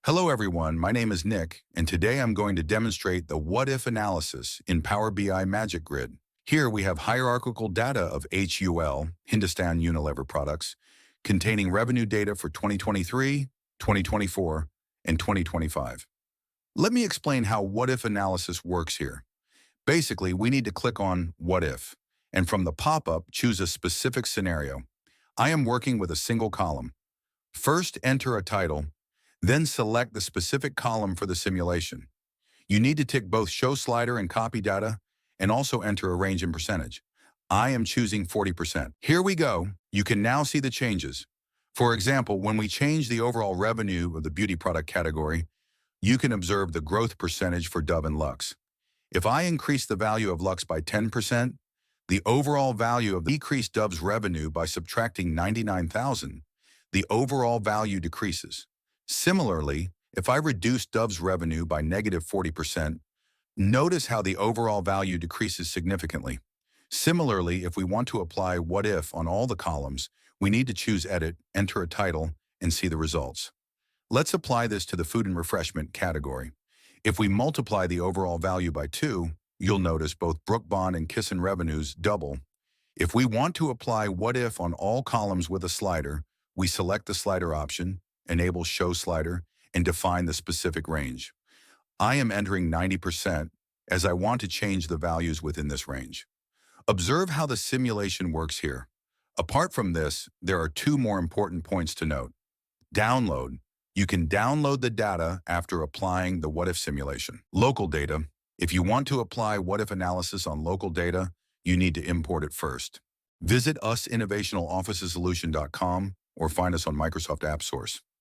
Hello everyone, my name is Nick, and today I'm going to demonstrate the what-if analysis in Power BI Magic Grid. Here we have hierarchical data of HUL, Hindustan Unilever Products, containing revenue data for 2023, 2024, and 2025. Let me explain how what-if analysis works here. Basically, we need to click on What If, and from the pop-up, choose a specific scenario. I am working with a single column. First, enter a title, then select the specific column for the simulation. You need to tick both Show Slider and Copy Data, and also enter a range in percentage. I am choosing 40%. Here we go. You can now see the changes. For example, when we change the overall revenue of the beauty product category, you can observe the growth percentage for Dove and Lux. If I increase the value of Lux by 10%, the overall value of the decreased Dove's revenue by subtracting 99,000, the overall value decreases. Similarly, if I reduce Dove's revenue by negative 40%, notice how the overall value decreases significantly. Similarly, if we want to apply what if on all the columns, we need to choose Edit, enter a title, and see the results. Let's apply this to the food and refreshment category. If we multiply the overall value by 2, you'll notice both Brook Bond and Kissin revenues double. If we want to apply what if on all columns with a slider, we select the slider option, enable Show Slider, and define the specific range. I am entering 90% as I want to change the values within this range. Observe how the simulation works here. Apart from this, there are two more important points to note. Download. You can download the data after applying the what if simulation. Local data. If you want to apply what if analysis on local data, you need to import it first. Visit usinnovationalofficesolution.com or find us on Microsoft App Source.